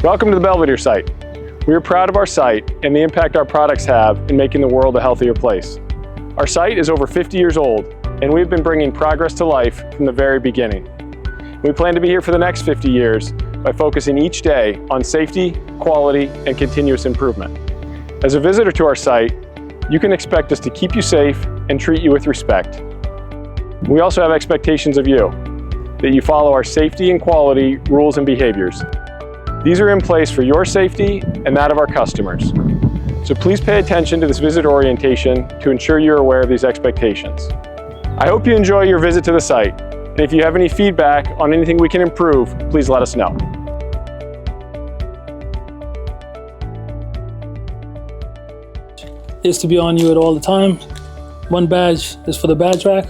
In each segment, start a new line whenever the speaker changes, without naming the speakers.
Welcome to the Belvidere site. We are proud of our site and the impact our products have in making the world a healthier place. Our site is over 50 years old, and we've been bringing progress to life from the very beginning. We plan to be here for the next 50 years by focusing each day on safety, quality, and continuous improvement. As a visitor to our site, you can expect us to keep you safe and treat you with respect. We also have expectations of you, that you follow our safety and quality rules and behaviors. These are in place for your safety and that of our customers. So please pay attention to this visitor orientation to ensure you're aware of these expectations. I hope you enjoy your visit to the site, and if you have any feedback on anything we can improve, please let us know.
Is to be on you at all the time. One badge is for the badge rack.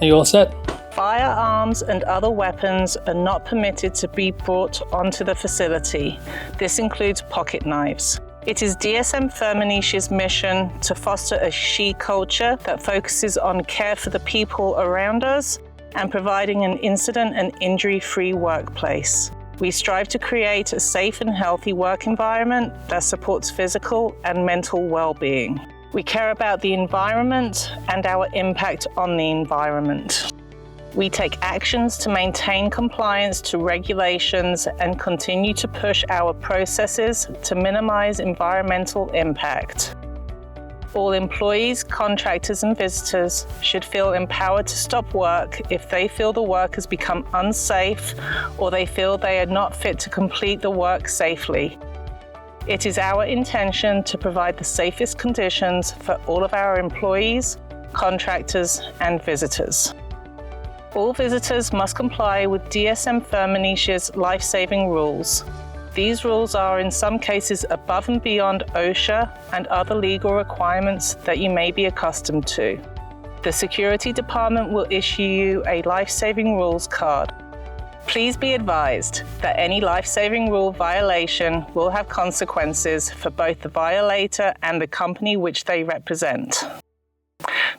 Are you all set?
Firearms and other weapons are not permitted to be brought onto the facility. This includes pocket knives. It is DSM-Firmenich's mission to foster a she culture that focuses on care for the people around us and providing an incident and injury-free workplace. We strive to create a safe and healthy work environment that supports physical and mental well-being. We care about the environment and our impact on the environment. We take actions to maintain compliance to regulations and continue to push our processes to minimize environmental impact. All employees, contractors, and visitors should feel empowered to stop work if they feel the work has become unsafe or they feel they are not fit to complete the work safely. It is our intention to provide the safest conditions for all of our employees, contractors, and visitors. All visitors must comply with DSM-Firmenich's life-saving rules. These rules are in some cases above and beyond OSHA and other legal requirements that you may be accustomed to. The security department will issue you a life-saving rules card. Please be advised that any life-saving rule violation will have consequences for both the violator and the company which they represent.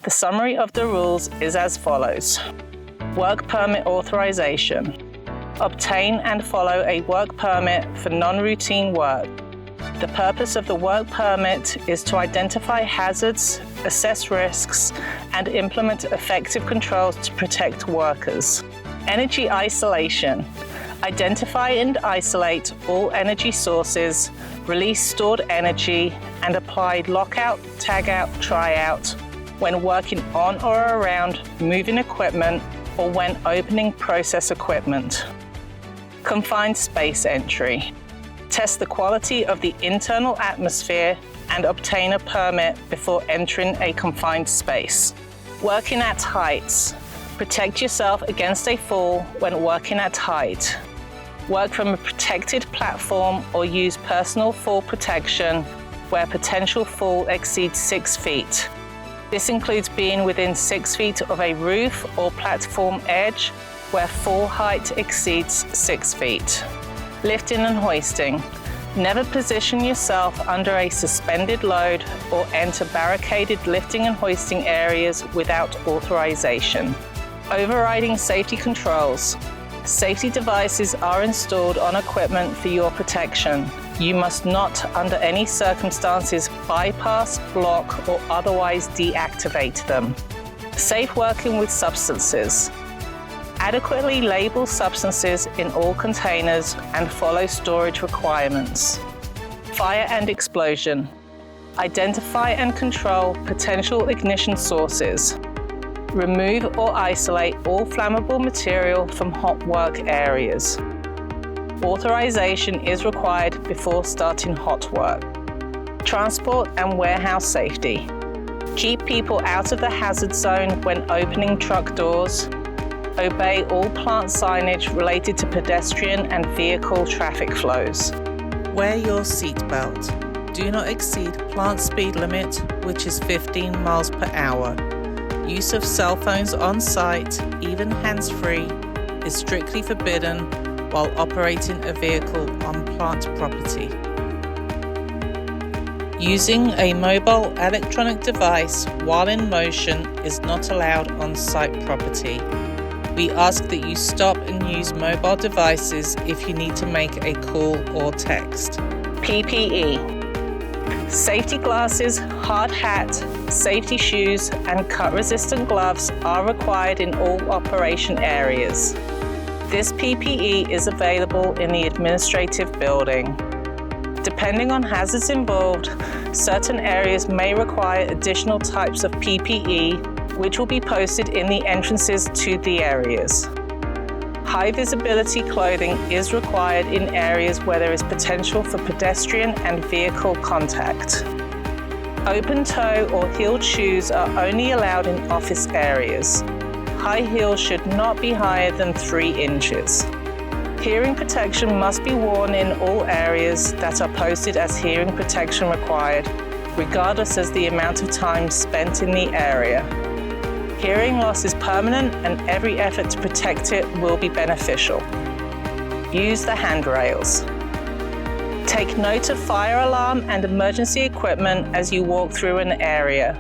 The summary of the rules is as follows. Work permit authorization. Obtain and follow a work permit for non-routine work. The purpose of the work permit is to identify hazards, assess risks, and implement effective controls to protect workers. Energy isolation. Identify and isolate all energy sources, release stored energy, and apply lockout, tagout, tryout when working on or around moving equipment or when opening process equipment. Confined space entry. Test the quality of the internal atmosphere and obtain a permit before entering a confined space. Working at heights. Protect yourself against a fall when working at height. Work from a protected platform or use personal fall protection where potential fall exceeds 6 feet. This includes being within 6 feet of a roof or platform edge where fall height exceeds 6 feet. Lifting and hoisting. Never position yourself under a suspended load or enter barricaded lifting and hoisting areas without authorization. Overriding safety controls. Safety devices are installed on equipment for your protection. You must not, under any circumstances, bypass, block, or otherwise deactivate them. Safe working with substances. Adequately label substances in all containers and follow storage requirements. Fire and explosion. Identify and control potential ignition sources. Remove or isolate all flammable material from hot work areas. Authorization is required before starting hot work. Transport and warehouse safety. Keep people out of the hazard zone when opening truck doors. Obey all plant signage related to pedestrian and vehicle traffic flows.
Wear your seatbelt. Do not exceed plant speed limit, which is 15 miles per hour. Use of cell phones on site, even hands-free, is strictly forbidden while operating a vehicle on plant property. Using a mobile electronic device while in motion is not allowed on site property. We ask that you stop and use mobile devices if you need to make a call or text.
PPE. Safety glasses, hard hat, safety shoes, and cut-resistant gloves are required in all operation areas. This PPE is available in the administrative building. Depending on hazards involved, certain areas may require additional types of PPE, which will be posted in the entrances to the areas. High visibility clothing is required in areas where there is potential for pedestrian and vehicle contact. Open toe or heeled shoes are only allowed in office areas. High heels should not be higher than 3 inches. Hearing protection must be worn in all areas that are posted as hearing protection required, regardless of the amount of time spent in the area. Hearing loss is permanent and every effort to protect it will be beneficial. Use the handrails. Take note of fire alarm and emergency equipment as you walk through an area.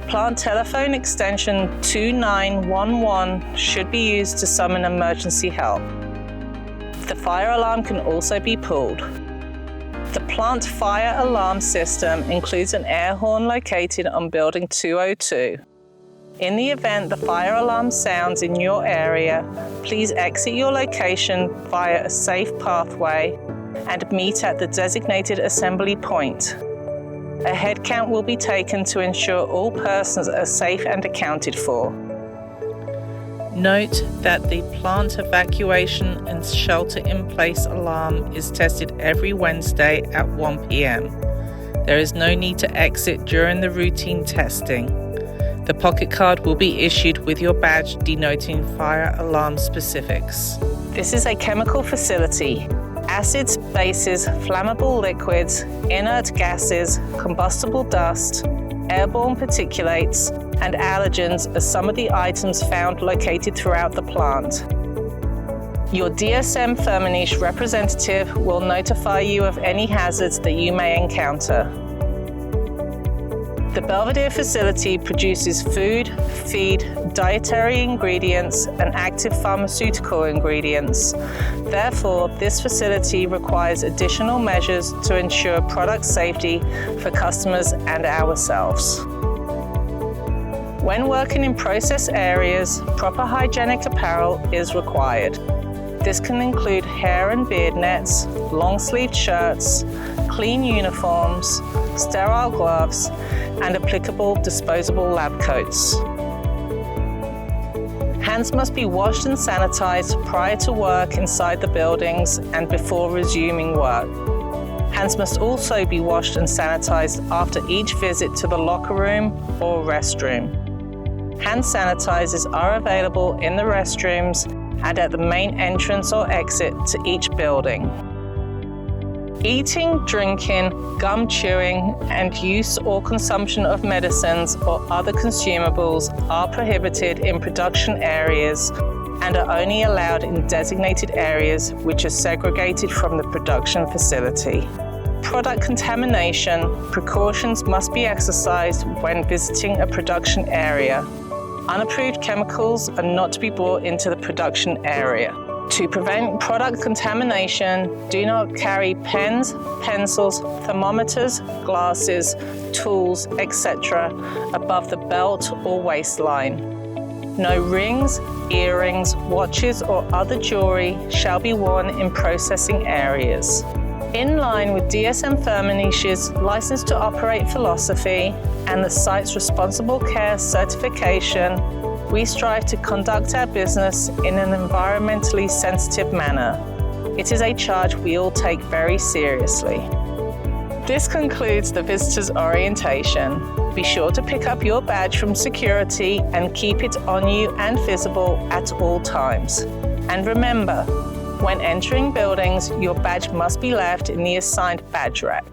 Plant telephone extension 2911 should be used to summon emergency help. The fire alarm can also be pulled. The plant fire alarm system includes an air horn located on building 202. In the event the fire alarm sounds in your area, please exit your location via a safe pathway and meet at the designated assembly point. A head count will be taken to ensure all persons are safe and accounted for.
Note that the plant evacuation and shelter-in-place alarm is tested every Wednesday at 1 p.m. There is no need to exit during the routine testing. The pocket card will be issued with your badge denoting fire alarm specifics.
This is a chemical facility. Acids, bases, flammable liquids, inert gases, combustible dust, airborne particulates, and allergens are some of the items found located throughout the plant. Your DSM-Firmenich representative will notify you of any hazards that you may encounter. The Belvidere facility produces food, feed, dietary ingredients, and active pharmaceutical ingredients. Therefore, this facility requires additional measures to ensure product safety for customers and ourselves. When working in process areas, proper hygienic apparel is required. This can include hair and beard nets, long-sleeved shirts, clean uniforms, sterile gloves, and applicable disposable lab coats. Hands must be washed and sanitized prior to work inside the buildings and before resuming work. Hands must also be washed and sanitized after each visit to the locker room or restroom. Hand sanitizers are available in the restrooms and at the main entrance or exit to each building. Eating, drinking, gum chewing, and use or consumption of medicines or other consumables are prohibited in production areas and are only allowed in designated areas which are segregated from the production facility. Product contamination precautions must be exercised when visiting a production area. Unapproved chemicals are not to be brought into the production area. To prevent product contamination, do not carry pens, pencils, thermometers, glasses, tools, etc. above the belt or waistline. No rings, earrings, watches, or other jewelry shall be worn in processing areas. In line with DSM-Firmenich's License to Operate philosophy and the site's Responsible Care certification, we strive to conduct our business in an environmentally sensitive manner. It is a charge we all take very seriously. This concludes the visitor's orientation. Be sure to pick up your badge from security and keep it on you and visible at all times. And remember, when entering buildings, your badge must be left in the assigned badge rack.